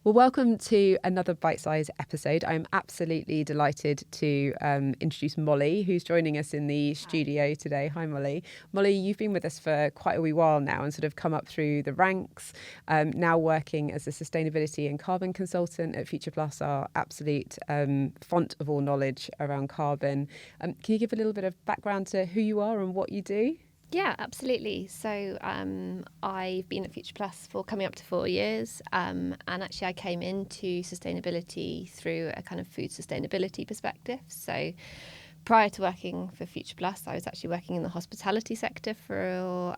Well, welcome to another Bitesize episode. I'm absolutely delighted to introduce Molly, who's joining us in the studio today. Hi, Molly. Molly, you've been with us for quite a wee while now and sort of come up through the ranks, now working as a sustainability and carbon consultant at FuturePlus, our absolute font of all knowledge around carbon. Can you give a little bit of background to who you are and what you do? Yeah, absolutely. So I've been at FuturePlus for coming up to 4 years, and actually I came into sustainability through a kind of food sustainability perspective. So prior to working for FuturePlus, I was actually working in the hospitality sector for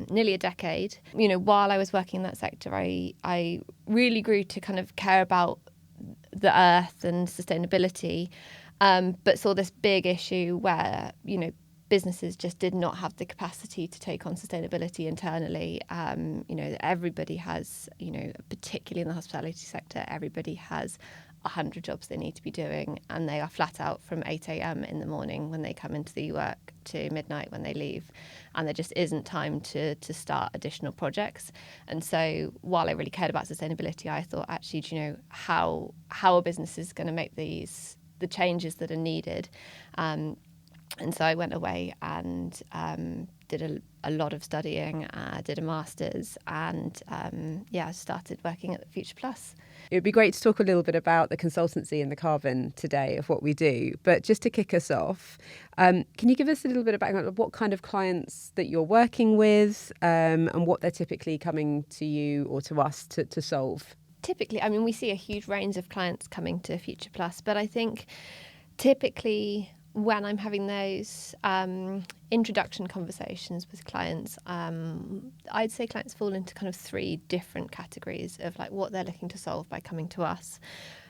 nearly a decade. You know, while I was working in that sector, I really grew to kind of care about the earth and sustainability, but saw this big issue where, you know, businesses just did not have the capacity to take on sustainability internally. Everybody has, particularly in the hospitality sector, everybody has 100 jobs they need to be doing, and they are flat out from 8 a.m. in the morning when they come into the work to midnight when they leave, and there just isn't time to start additional projects. And so while I really cared about sustainability, I thought, actually, do you know how are businesses going to make the changes that are needed? And so I went away and did a lot of studying, did a master's, and started working at FuturePlus. It would be great to talk a little bit about the consultancy and the carbon today of what we do. But just to kick us off, can you give us a little bit of background of what kind of clients that you're working with and what they're typically coming to you or to us to solve? Typically, I mean, we see a huge range of clients coming to FuturePlus, but I think typically when I'm having those introduction conversations with clients, I'd say clients fall into kind of 3 different categories of like what they're looking to solve by coming to us.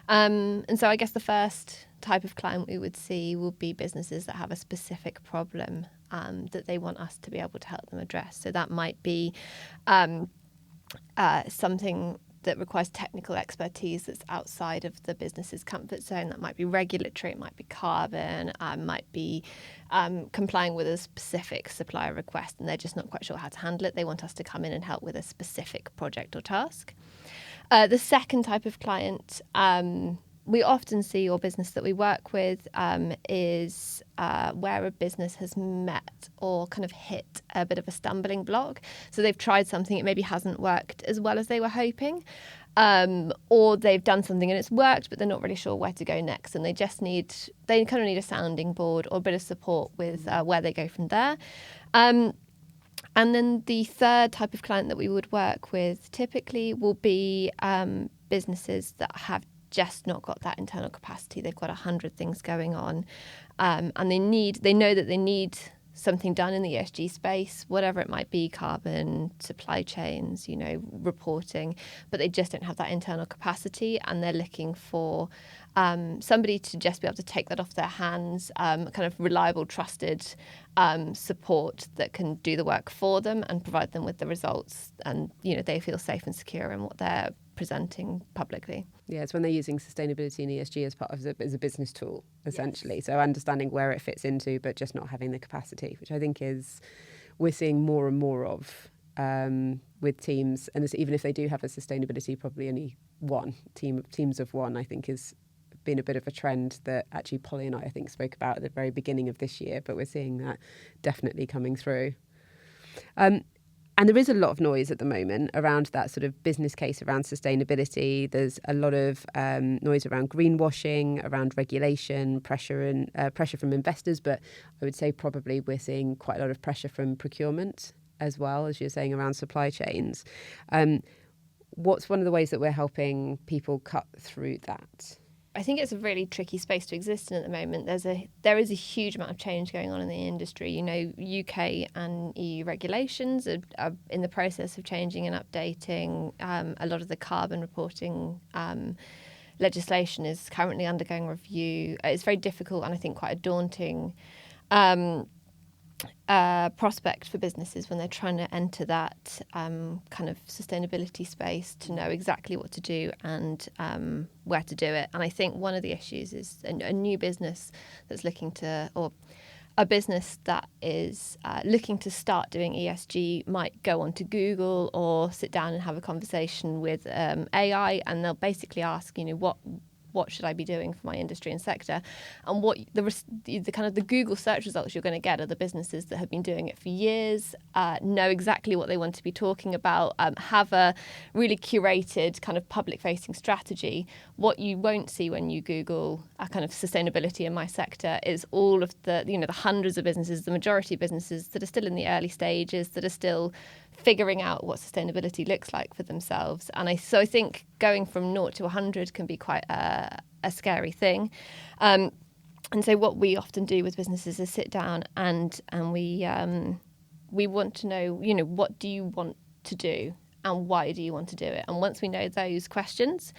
And so I guess the first type of client we would see will be businesses that have a specific problem that they want us to be able to help them address. So that might be something that requires technical expertise that's outside of the business's comfort zone. That might be regulatory, it might be carbon, might be complying with a specific supplier request, and they're just not quite sure how to handle it. They want us to come in and help with a specific project or task. The second type of client we often see, or business that we work with, is where a business has met or kind of hit a bit of a stumbling block. So they've tried something, it maybe hasn't worked as well as they were hoping, or they've done something and it's worked, but they're not really sure where to go next, and they kind of need a sounding board or a bit of support with where they go from there. And then the third type of client that we would work with typically will be businesses that have just not got that internal capacity. They've got 100 things going on, and they know that they need something done in the ESG space, whatever it might be, carbon, supply chains, reporting, but they just don't have that internal capacity, and they're looking for somebody to just be able to take that off their hands, kind of reliable, trusted support that can do the work for them and provide them with the results, and they feel safe and secure in what they're presenting publicly. Yeah, it's when they're using sustainability and ESG as part of as a business tool, essentially. Yes. So understanding where it fits into, but just not having the capacity, which I think we're seeing more and more of with teams. And even if they do have a sustainability, probably only one teams of one, I think has been a bit of a trend that actually Polly and I think spoke about at the very beginning of this year, but we're seeing that definitely coming through. And there is a lot of noise at the moment around that sort of business case around sustainability. There's a lot of noise around greenwashing, around regulation, pressure from investors. But I would say probably we're seeing quite a lot of pressure from procurement as well, as you're saying, around supply chains. What's one of the ways that we're helping people cut through that? I think it's a really tricky space to exist in at the moment. There is a huge amount of change going on in the industry. UK and EU regulations are in the process of changing and updating. A lot of the carbon reporting legislation is currently undergoing review. It's very difficult and I think quite a daunting prospect for businesses when they're trying to enter that kind of sustainability space, to know exactly what to do and where to do it. And I think one of the issues is a new business that's looking to, or a business that is looking to start doing ESG might go onto Google or sit down and have a conversation with AI, and they'll basically ask, what should I be doing for my industry and sector? And what the kind of the Google search results you're going to get are the businesses that have been doing it for years, know exactly what they want to be talking about, have a really curated kind of public-facing strategy. What you won't see when you Google a kind of sustainability in my sector is all of the the hundreds of businesses, the majority of businesses that are still in the early stages, that are still figuring out what sustainability looks like for themselves. And I think going from 0 to 100 can be quite a scary thing. And so what we often do with businesses is sit down and we want to know, what do you want to do and why do you want to do it? And once we know those questions,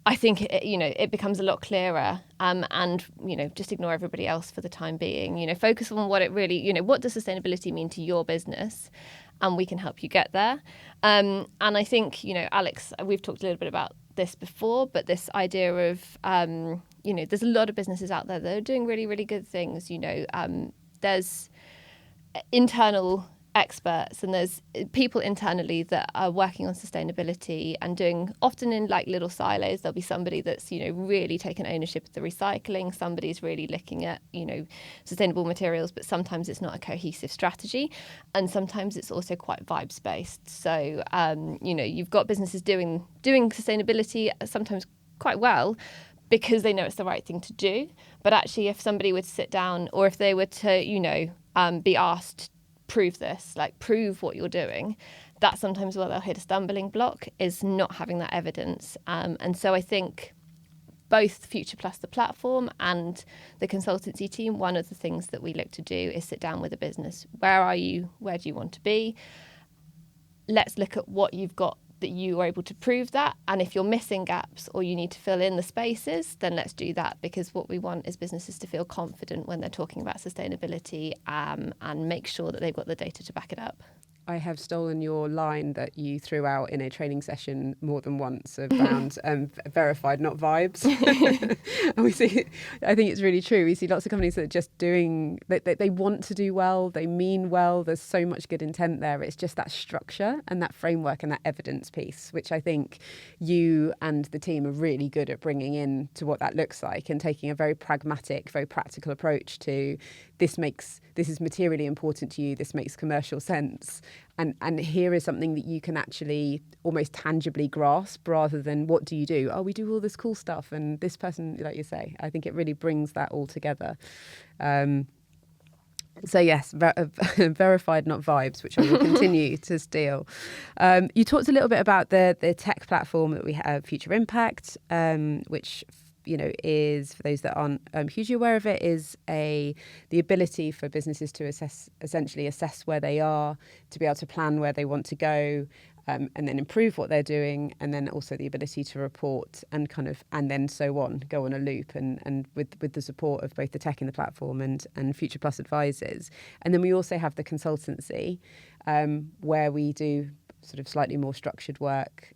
I think it becomes a lot clearer, and just ignore everybody else for the time being. Focus on what it really, what does sustainability mean to your business, and we can help you get there. And I think Alex, we've talked a little bit about this before, but this idea of there's a lot of businesses out there that are doing really, really good things. There's internal experts and there's people internally that are working on sustainability and doing often in like little silos. There'll be somebody that's really taken ownership of the recycling, somebody's really looking at sustainable materials, but sometimes it's not a cohesive strategy, and sometimes it's also quite vibes based. So you've got businesses doing sustainability sometimes quite well because they know it's the right thing to do, but actually if somebody were to sit down, or if they were to be asked, prove what you're doing, that's sometimes where they'll hit a stumbling block, is not having that evidence. And so I think both FuturePlus, the platform, and the consultancy team, one of the things that we look to do is sit down with a business. Where are you? Where do you want to be? Let's look at what you've got that you are able to prove that. And if you're missing gaps or you need to fill in the spaces, then let's do that, because what we want is businesses to feel confident when they're talking about sustainability, and make sure that they've got the data to back it up. I have stolen your line that you threw out in a training session more than once around verified, not vibes. And we see, I think it's really true. We see lots of companies that are just doing, they want to do well, they mean well. There's so much good intent there. It's just that structure and that framework and that evidence piece, which I think you and the team are really good at bringing in to what that looks like, and taking a very pragmatic, very practical approach to this is materially important to you, this makes commercial sense. And here is something that you can actually almost tangibly grasp, rather than what do you do? Oh, we do all this cool stuff, and this person, like you say, I think it really brings that all together. So yes, verified, not vibes, which I will continue to steal. You talked a little bit about the tech platform that we have, Future Impact, which is, for those that aren't hugely aware of it, is the ability for businesses to essentially assess where they are, to be able to plan where they want to go, and then improve what they're doing, and then also the ability to report and then so on, go on a loop, and with the support of both the tech in the platform and FuturePlus advisors. And then we also have the consultancy, where we do sort of slightly more structured work.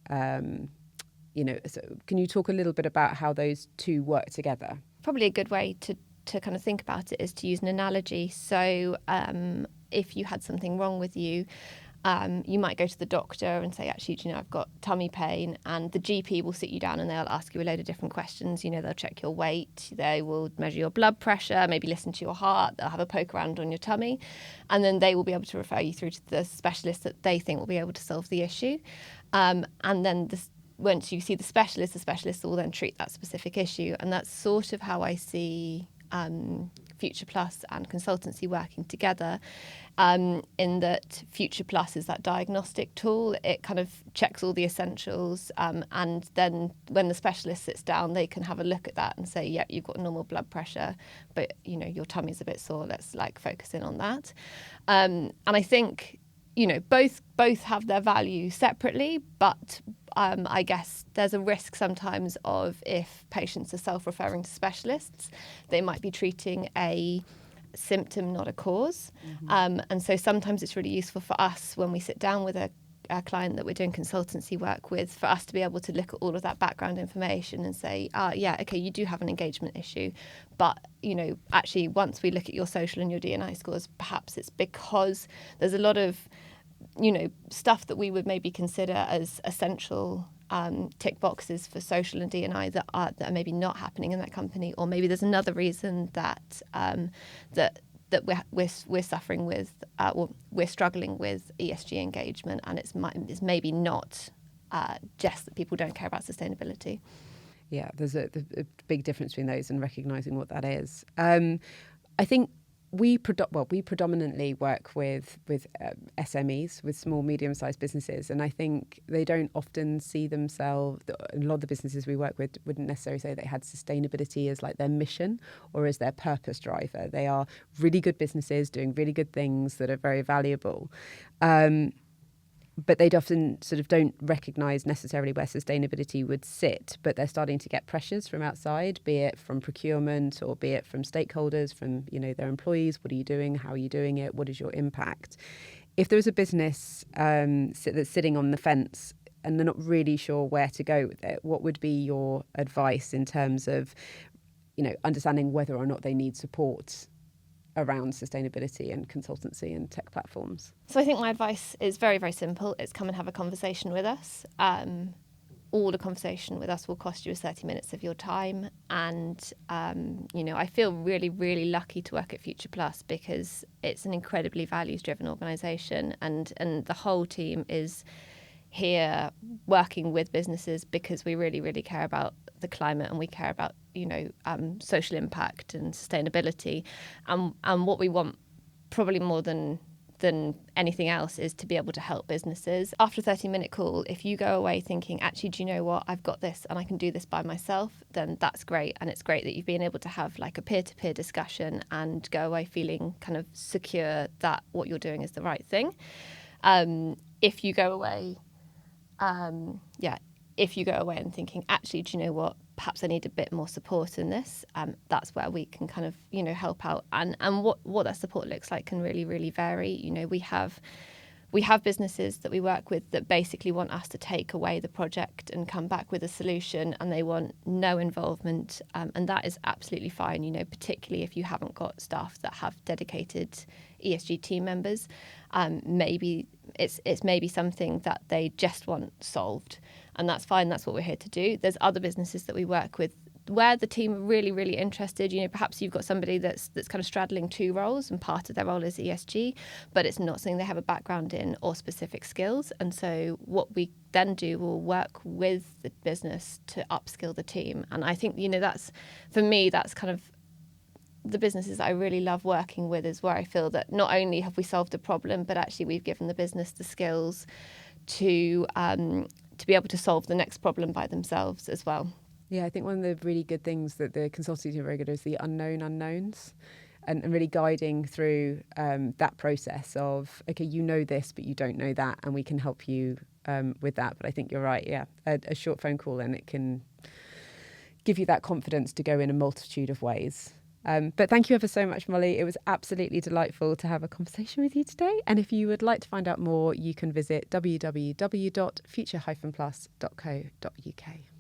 So can you talk a little bit about how those two work together? Probably a good way to kind of think about it is to use an analogy. So if you had something wrong with you, you might go to the doctor and say, actually, I've got tummy pain, and the GP will sit you down and they'll ask you a load of different questions. They'll check your weight, they will measure your blood pressure, maybe listen to your heart, they'll have a poke around on your tummy, and then they will be able to refer you through to the specialist that they think will be able to solve the issue. And then once you see the specialist will then treat that specific issue. And that's sort of how I see FuturePlus and consultancy working together, in that FuturePlus is that diagnostic tool. It kind of checks all the essentials, and then when the specialist sits down, they can have a look at that and say, yeah, you've got normal blood pressure, but your tummy's a bit sore, let's focus in on that. And I think both have their value separately, but I guess there's a risk sometimes of, if patients are self-referring to specialists, they might be treating a symptom, not a cause. Mm-hmm. And so sometimes it's really useful for us when we sit down with a client that we're doing consultancy work with, for us to be able to look at all of that background information and say, yeah, okay, you do have an engagement issue, but actually once we look at your social and your D&I scores, perhaps it's because there's a lot of stuff that we would maybe consider as essential tick boxes for social and D&I that are maybe not happening in that company, or maybe there's another reason that we're suffering with, or we're struggling with ESG engagement, and it's maybe not just that people don't care about sustainability. Yeah, there's a big difference between those and recognising what that is. I think we predominantly work with SMEs, with small, medium-sized businesses, and I think they don't often see themselves. A lot of the businesses we work with wouldn't necessarily say they had sustainability as like their mission or as their purpose driver. They are really good businesses doing really good things that are very valuable. But they'd often sort of don't recognise necessarily where sustainability would sit, but they're starting to get pressures from outside, be it from procurement or be it from stakeholders, from their employees. What are you doing? How are you doing it? What is your impact? If there was a business that's sitting on the fence and they're not really sure where to go with it, what would be your advice in terms of understanding whether or not they need support around sustainability and consultancy and tech platforms? So I think my advice is very, very simple. It's come and have a conversation with us. All the conversation with us will cost you is 30 minutes of your time. And, I feel really, really lucky to work at FuturePlus because it's an incredibly values-driven organisation, and the whole team is here working with businesses because we really, really care about the climate, and we care about social impact and sustainability, and what we want probably more than anything else is to be able to help businesses. After a 30-minute call, if you go away thinking, actually, do you know what, I've got this and I can do this by myself, then that's great. And it's great that you've been able to have like a peer-to-peer discussion and go away feeling kind of secure that what you're doing is the right thing. If you go away and thinking, actually, do you know what, perhaps I need a bit more support in this, that's where we can kind of, help out. And what that support looks like can really, really vary. We have businesses that we work with that basically want us to take away the project and come back with a solution, and they want no involvement. And that is absolutely fine, particularly if you haven't got staff that have dedicated ESG team members. Maybe it's maybe something that they just want solved, and that's fine. That's what we're here to do. There's other businesses that we work with where the team are really, really interested. Perhaps you've got somebody that's kind of straddling two roles, and part of their role is ESG, but it's not something they have a background in or specific skills. And so what we then do, we'll work with the business to upskill the team. And I think, that's, for me, that's kind of the businesses I really love working with, is where I feel that not only have we solved a problem, but actually we've given the business the skills to be able to solve the next problem by themselves as well. Yeah, I think one of the really good things that the consultancy are very good at is the unknown unknowns, and really guiding through that process of, okay, this, but you don't know that, and we can help you with that. But I think you're right, yeah, a short phone call, and it can give you that confidence to go in a multitude of ways. But thank you ever so much, Molly. It was absolutely delightful to have a conversation with you today. And if you would like to find out more, you can visit www.future-plus.co.uk.